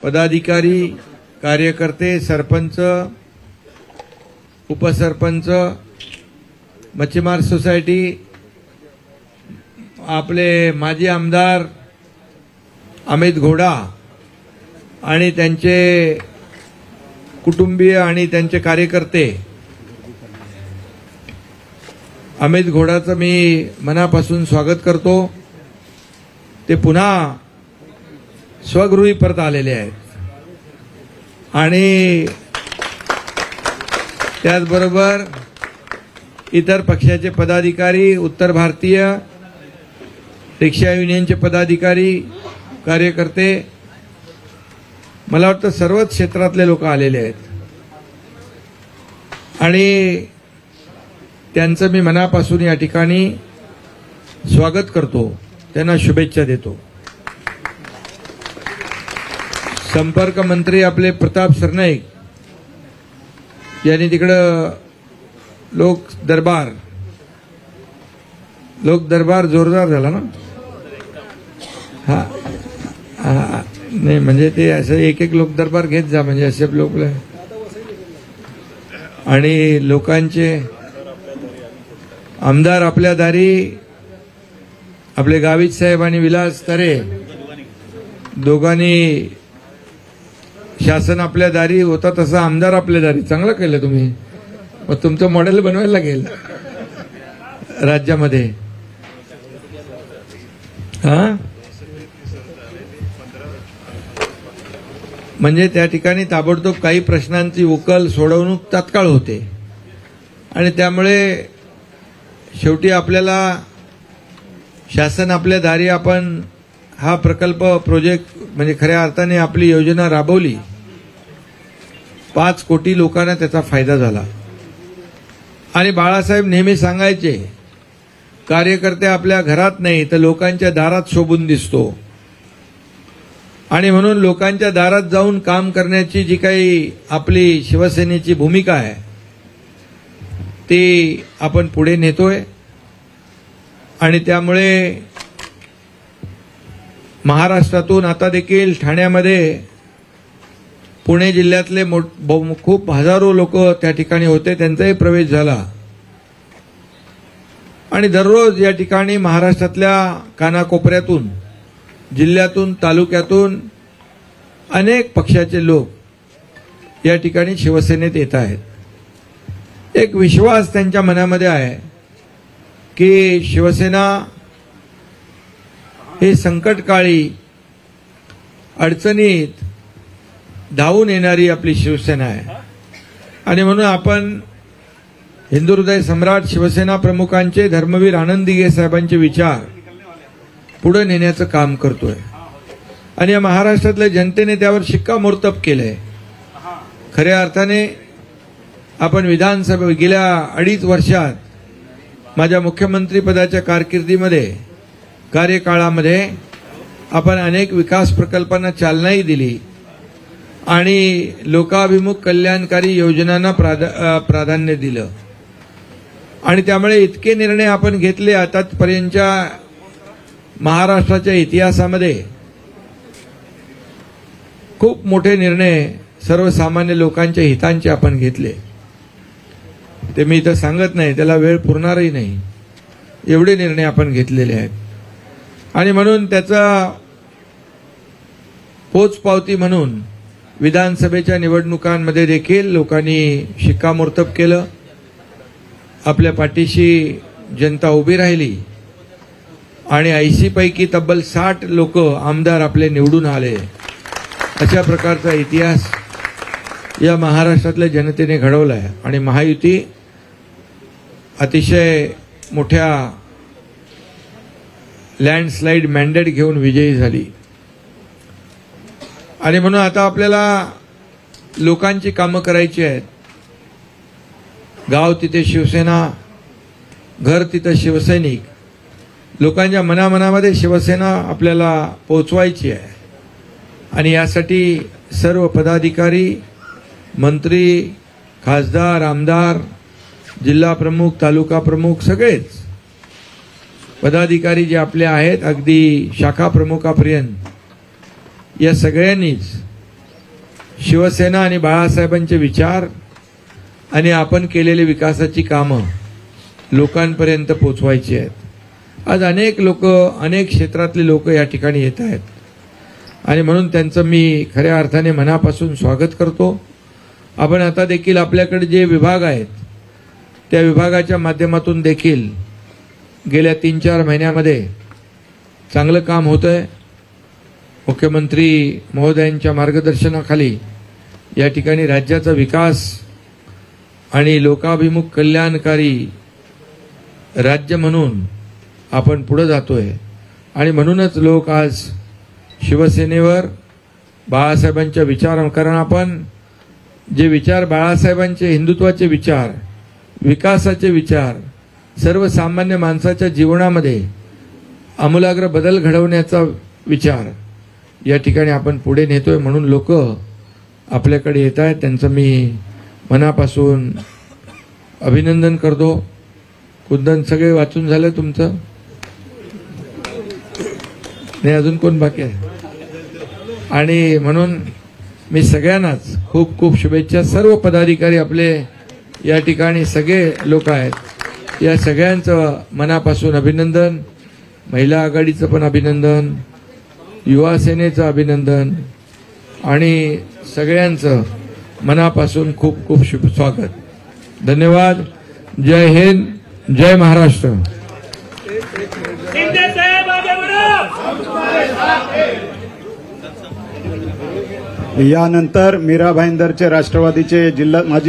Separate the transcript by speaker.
Speaker 1: पदाधिकारी, कार्यकर्ते, सरपंच, उपसरपंच, मच्छीमार सोसायटी, आपले माजी आमदार अमित घोडा आणि त्यांचे कुटुंबीय आणि त्यांचे कार्यकर्ते, अमित घोडाचं मी मनापासून स्वागत करतो। ते पुन्हा स्वगृही परत आलेले आहेत आणि त्याचबरोबर इतर पक्षाचे पदाधिकारी, उत्तर भारतीय रिक्षा युनियनचे पदाधिकारी, कार्यकर्ते, मला वाटतं सर्वच क्षेत्रातले लोक आलेले आहेत आणि त्यांचं मी मनापासून या ठिकाणी स्वागत करतो, त्यांना शुभेच्छा देतो। संपर्क मंत्री आपले प्रताप सरनाईक यांनी तिकडं लोक दरबार जोरदार झाला ना। हा नाही म्हणजे ते असं एक एक लोक दरबार घेत जा, म्हणजे असे लोक आणि लोकांचे आमदार आपल्या दारी, आपले गावित साहेब आणि विलास तरे दोघांनी शासन आपल्या दारी होता तसा आमदार आपल्या दारी। चांगलं केलं तुम्ही, मग तुमचं मॉडेल बनवायला लागेल राज्यामध्ये। हा म्हणजे त्या ठिकाणी ताबडतोब काही प्रश्नांची उकल सोडवणूक तात्काळ होते आणि त्यामुळे शेवटी आपल्याला शासन आपल्या दारी आपण हा प्रकल्प प्रोजेक्ट म्हणजे खऱ्या अर्थाने आपली योजना राबवली। 5 कोटी लोकांना त्याचा फायदा झाला आणि बाळासाहेब नेहमी सांगायचे, कार्यकर्ते आपल्या घरात नाही तर लोकांच्या दारात शोभून दिसतो आणि म्हणून लोकांच्या दारात जाऊन काम करण्याची जी काही आपली शिवसेनेची भूमिका आहे ती आपण पुढे नेतोय आणि त्यामुळे महाराष्ट्रातून आता देखील ठाण्यामध्ये पुणे जिल्ह्यातले खूप हजारो लोक त्या ठिकाणी होते, त्यांचाही प्रवेश झाला आणि दररोज या ठिकाणी महाराष्ट्रातल्या कानाकोपऱ्यातून, जिल्ह्यातून, तालुक्यातून अनेक पक्षाचे लोक या ठिकाणी शिवसेनेत येत आहेत। एक विश्वास त्यांच्या मनामध्ये आहे की शिवसेना हे संकटकाळी अडचणीत धावून येणारी आपली शिवसेना आहे आणि म्हणून आपण हिंदू हृदय सम्राट शिवसेना प्रमुखांचे धर्मवीर आनंद दिघे साहेबांचे विचार पुढे नेण्याचं काम करतोय आणि या महाराष्ट्रातल्या जनतेने त्यावर शिक्कामोर्तब केलंय। खऱ्या अर्थाने आपण विधानसभा गेल्या 2.5 वर्षात माझ्या मुख्यमंत्री पदाच्या कारकिर्दीमध्ये, कार्यकाळामध्ये आपण अनेक विकास प्रकल्पांना चालनाही दिली आणि लोकाभिमुख कल्याणकारी योजनांना प्राधान्य दिलं आणि त्यामुळे इतके निर्णय आपण घेतले आतापर्यंतच्या महाराष्ट्राच्या इतिहासामध्ये। खूप मोठे निर्णय सर्वसामान्य लोकांच्या हितांचे आपण घेतले, ते मी इथं सांगत नाही, त्याला वेळ पुरणारही नाही, एवढे निर्णय आपण घेतलेले आहेत आणि म्हणून त्याचा पोचपावती म्हणून विधानसभेच्या निवडणुकांमध्ये देखील लोकांनी शिक्कामोर्तब केलं। आपल्या पाठीशी जनता उभी राहिली आणि 80 पैकी तब्बल 60 लोक आमदार आपले निवडून आले। अशा प्रकारचा इतिहास या महाराष्ट्रातल्या जनतेने घडवला आहे आणि महायुती अतिशय मोठ्या लँडस्लाइड मॅन्डेट घेऊन विजयी झाली आणि म्हणून आता आपल्याला लोकांची कामं करायची आहेत। गाव तिथे शिवसेना, घर तिथे शिवसैनिक, लोकांच्या मनामनामध्ये शिवसेना आपल्याला पोहोचवायची आहे आणि यासाठी सर्व पदाधिकारी, मंत्री, खासदार, आमदार, जिल्हा प्रमुख, तालुका प्रमुख, सगळेच पदाधिकारी जे आपले आहेत अगदी शाखा प्रमुखापर्यंत, या सगळ्यांनीच शिवसेना आणि बाळासाहेबांचे विचार आणि आपण केलेली विकासाची कामं लोकांपर्यंत पोचवायची आहेत। आज अनेक लोक, अनेक क्षेत्रातले लोक या ठिकाणी येत आहेत आणि म्हणून त्यांचं मी खऱ्या अर्थाने मनापासून स्वागत करतो। आपण आता देखील आपल्याकडे जे विभाग आहेत त्या विभागाच्या माध्यमातून देखील गेल्या 3-4 महिन्यामध्ये चांगलं काम होतंय। मुख्यमंत्री महोदयांच्या मार्गदर्शनाखाली या ठिकाणी राज्याचा विकास आणि लोकाभिमुख कल्याणकारी राज्य म्हणून आपण पुढे जातोय आणि म्हणूनच लोक आज शिवसेनेवर बाळासाहेबांच्या विचार, कारण आपण जे विचार बाळासाहेबांचे, हिंदुत्वाचे विचार, विकासाचे विचार, सर्वसामान्य माणसाच्या जीवनामध्ये आमूलाग्र बदल घडवण्याचा विचार या ठिकाणी आपण पुढे नेतोय, म्हणून लोक आपल्याकडे येत आहेत। त्यांचं मी मनापासून अभिनंदन करतो। उद्दन सगळे वाचून झालं तुमचं? नाही, अजून कोण बाकी आहे? आणि म्हणून मी सगळ्यांनाच खूप खूप शुभेच्छा। सर्व पदाधिकारी आपले या ठिकाणी सगळे लोक आहेत, या सगळ्यांचं मनापासून अभिनंदन। महिला आघाडीचं पण अभिनंदन, युवा सेनेचं अभिनंदन आणि सगळ्यांचं मनापासून खूप खूप शुभ स्वागत। धन्यवाद। जय हिंद, जय महाराष्ट्र।
Speaker 2: यानंतर मीरा भाईंदरचे राष्ट्रवादीचे जिल्हा माजी